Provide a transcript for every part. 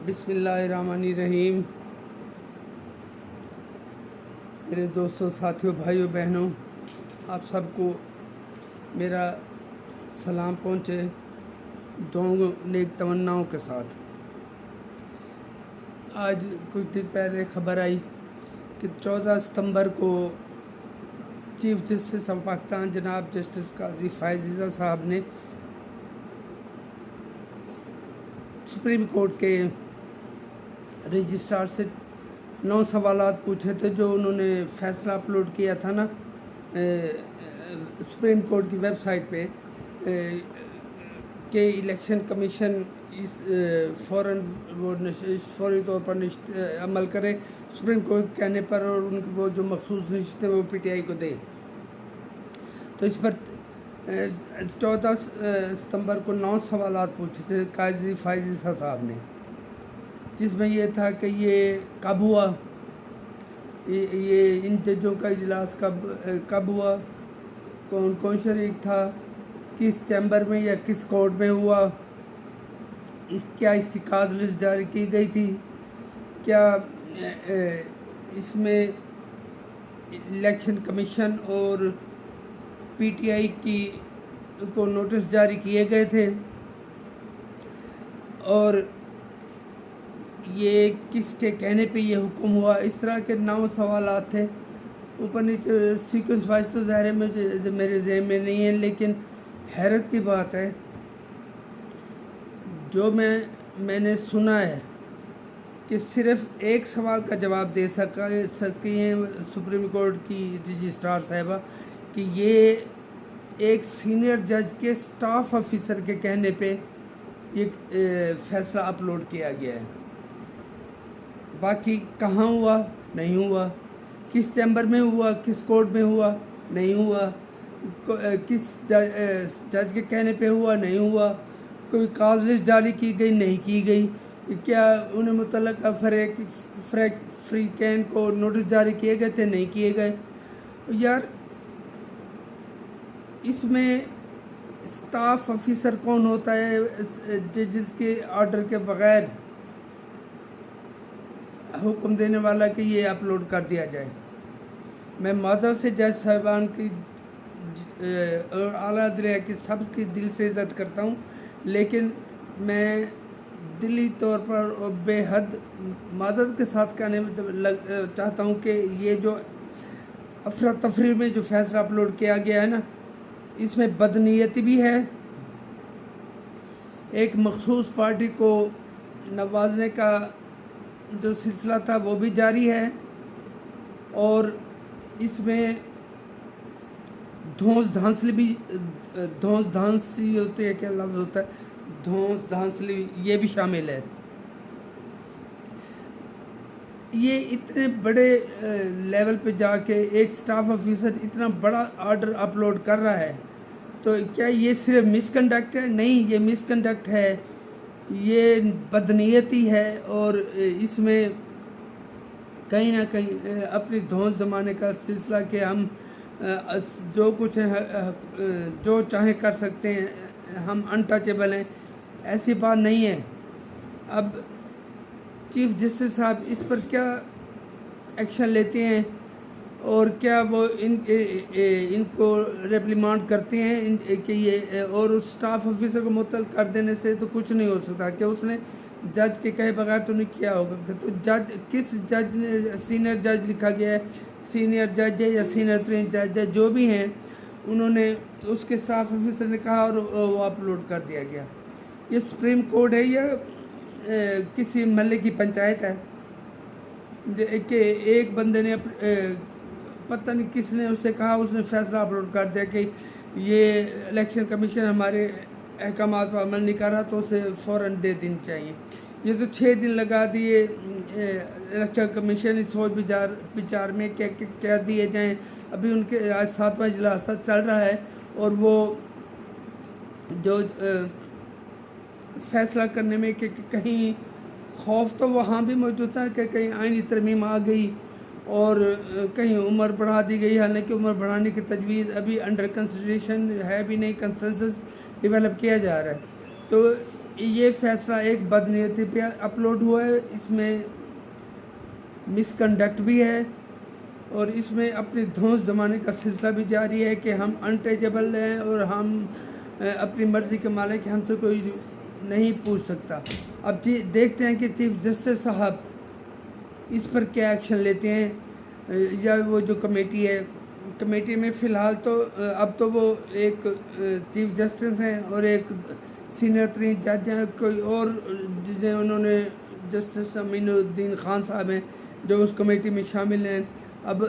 بسم اللہ الرحمن الرحیم۔ میرے دوستوں، ساتھیوں، بھائیوں، بہنوں، آپ سب کو میرا سلام پہنچے دعاؤں نیک تمناؤں کے ساتھ۔ آج کچھ دن پہلے خبر آئی کہ 14 ستمبر کو چیف جسٹس آف پاکستان جناب جسٹس قاضی فائز رضا صاحب نے سپریم کورٹ کے رجسٹرار سے 9 سوالات پوچھے تھے، جو انہوں نے فیصلہ اپلوڈ کیا تھا نا سپریم کورٹ کی ویب سائٹ پہ کہ الیکشن کمیشن اس فوری طور پر عمل کرے سپریم کورٹ کہنے پر، اور ان کی وہ جو مخصوص نشستیں وہ پی ٹی آئی کو دے۔ تو اس پر 14 ستمبر کو 9 سوالات پوچھے تھے قاضی فائز رضا صاحب نے، جس میں یہ تھا کہ یہ کب ہوا، یہ ان ججوں کا اجلاس کب ہوا، کون کون شریک تھا، کس چیمبر میں یا کس کورٹ میں ہوا، کیا اس کی کاز لسٹ جاری کی گئی تھی، کیا اس میں الیکشن کمیشن اور پی ٹی آئی کو نوٹس جاری کیے گئے تھے، اور یہ کس کے کہنے پہ یہ حکم ہوا۔ اس طرح کے 9 سوالات تھے۔ اوپر نیچے سیکوینس وائز تو ظاہر ہے میرے ذہن میں نہیں ہے، لیکن حیرت کی بات ہے جو میں نے سنا ہے کہ صرف ایک سوال کا جواب دے سکی ہیں سپریم کورٹ کی رجسٹرار صاحبہ، کہ یہ ایک سینئر جج کے سٹاف آفیسر کے کہنے پہ یہ فیصلہ اپلوڈ کیا گیا ہے۔ باقی کہاں ہوا، نہیں ہوا، کس چیمبر میں ہوا، کس کورٹ میں ہوا، نہیں ہوا، کس جج کے کہنے پہ ہوا، نہیں ہوا، کوئی کاز لسٹ جاری کی گئی، نہیں کی گئی، کیا انہیں متعلقہ فریقین کو نوٹس جاری کیے گئے تھے، نہیں کیے گئے۔ یار اس میں سٹاف آفیسر کون ہوتا ہے جس کے آرڈر کے بغیر حکم دینے والا کہ یہ اپلوڈ کر دیا جائے؟ میں معذرت سے جج صاحبان کی اور اعلیٰ عدلیہ کی سب کی دل سے عزت کرتا ہوں، لیکن میں دلی طور پر بے حد معذرت کے ساتھ کہنے چاہتا ہوں کہ یہ جو افراتفری میں جو فیصلہ اپلوڈ کیا گیا ہے نا، اس میں بدنیتی بھی ہے، ایک مخصوص پارٹی کو نوازنے کا جو سلسلہ تھا وہ بھی جاری ہے، اور اس میں دھونس دھانسی ہوتی ہے، کیا لفظ ہوتا ہے، دھونس دھانسلی، یہ بھی شامل ہے۔ یہ اتنے بڑے لیول پہ جا کے ایک سٹاف آفیسر اتنا بڑا آرڈر اپلوڈ کر رہا ہے، تو کیا یہ صرف مس کنڈکٹ ہے؟ نہیں، یہ مس کنڈکٹ ہے، یہ بدنیتی ہے، اور اس میں کہیں نہ کہیں اپنی دھونس زمانے کا سلسلہ کہ ہم جو کچھ جو چاہیں کر سکتے ہیں، ہم انٹچیبل ہیں، ایسی بات نہیں ہے۔ اب چیف جسٹس صاحب اس پر کیا ایکشن لیتے ہیں، اور کیا وہ ان کو ریپلیمانڈ کرتے ہیں کہ یہ، اور اس سٹاف آفیسر کو معطل کر دینے سے تو کچھ نہیں ہو سکتا کہ اس نے جج کے کہے بغیر تو نہیں کیا ہوگا۔ تو جج کس جج نے، سینئر جج لکھا گیا ہے، سینئر جج ہے یا سینئر ترین جج ہے، جو بھی ہیں، انہوں نے اس کے سٹاف آفیسر نے کہا اور وہ اپلوڈ کر دیا گیا۔ یہ سپریم کورٹ ہے یا کسی محلے کی پنچایت ہے کہ ایک بندے نے پتہ نہیں کس نے اس سے کہا، اس نے فیصلہ اپلوڈ کر دیا کہ یہ الیکشن کمیشن ہمارے احکامات پر عمل نہیں کر رہا تو اسے فوراً دے دینی چاہیے۔ یہ تو 6 دن لگا دیے الیکشن کمیشن اس سوچ بچار میں کیا دیے جائیں۔ ابھی ان کے آج 7واں اجلاس چل رہا ہے، اور وہ جو فیصلہ کرنے میں کہ کہیں خوف تو وہاں بھی موجود تھا کہ کہیں آئینی ترمیم آ گئی اور کہیں عمر بڑھا دی گئی، حالانکہ عمر بڑھانے کی تجویز ابھی انڈر کنسیڈریشن ہے بھی نہیں، کنسنسس ڈیولپ کیا جا رہا ہے۔ تو یہ فیصلہ ایک بدنیتی پہ اپلوڈ ہوا ہے، اس میں مس کنڈکٹ بھی ہے، اور اس میں اپنی دھونس زمانے کا سلسلہ بھی جاری ہے کہ ہم انٹیچبل ہیں اور ہم اپنی مرضی کے مالک، ہم سے کوئی نہیں پوچھ سکتا۔ اب دیکھتے ہیں کہ چیف جسٹس صاحب اس پر کیا ایکشن لیتے ہیں، یا وہ جو کمیٹی ہے، کمیٹی میں فی الحال تو اب تو وہ ایک چیف جسٹس ہیں اور ایک سینئر ترین جج ہیں، کوئی اور جنہیں انہوں نے جسٹس امین الدین خان صاحب ہیں جو اس کمیٹی میں شامل ہیں۔ اب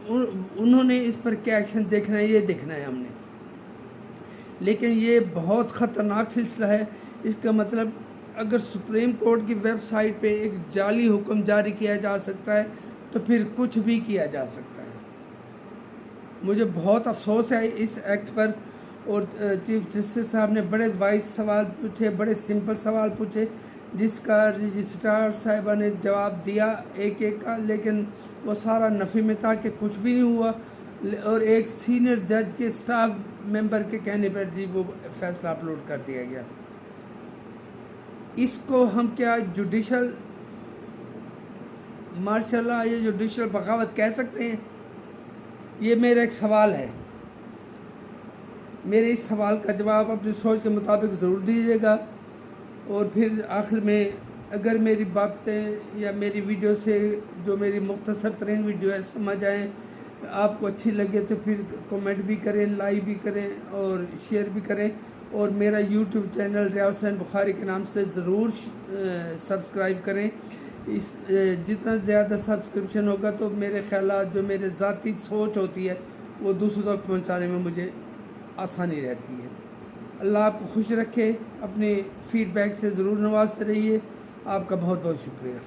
انہوں نے اس پر کیا ایکشن دیکھنا ہے، یہ دیکھنا ہے ہم نے، لیکن یہ بہت خطرناک سلسلہ ہے۔ اس کا مطلب اگر سپریم کورٹ کی ویب سائٹ پہ ایک جعلی حکم جاری کیا جا سکتا ہے تو پھر کچھ بھی کیا جا سکتا ہے۔ مجھے بہت افسوس ہے اس ایکٹ پر، اور چیف جسٹس صاحب نے بڑے وائز سوال پوچھے، بڑے سمپل سوال پوچھے، جس کا رجسٹرار صاحبہ نے جواب دیا ایک ایک کا، لیکن وہ سارا نفی میں تھا کہ کچھ بھی نہیں ہوا، اور ایک سینئر جج کے سٹاف ممبر کے کہنے پر جی وہ فیصلہ اپلوڈ کر دیا گیا۔ اس کو ہم کیا جوڈیشل ماشاء اللہ یہ جوڈیشل بغاوت کہہ سکتے ہیں؟ یہ میرا ایک سوال ہے، میرے اس سوال کا جواب اپنی سوچ کے مطابق ضرور دیجیے گا، اور پھر آخر میں اگر میری باتیں یا میری ویڈیو سے جو میری مختصر ترین ویڈیو ہے سمجھ آئیں، آپ کو اچھی لگے تو پھر کومنٹ بھی کریں، لائک بھی کریں اور شیئر بھی کریں، اور میرا یوٹیوب چینل ریاض حسین بخاری کے نام سے ضرور سبسکرائب کریں۔ اس جتنا زیادہ سبسکرپشن ہوگا تو میرے خیالات جو میرے ذاتی سوچ ہوتی ہے وہ دوسروں تک پہنچانے میں مجھے آسانی رہتی ہے۔ اللہ آپ کو خوش رکھے، اپنے فیڈ بیک سے ضرور نوازتے رہیے۔ آپ کا بہت بہت شکریہ۔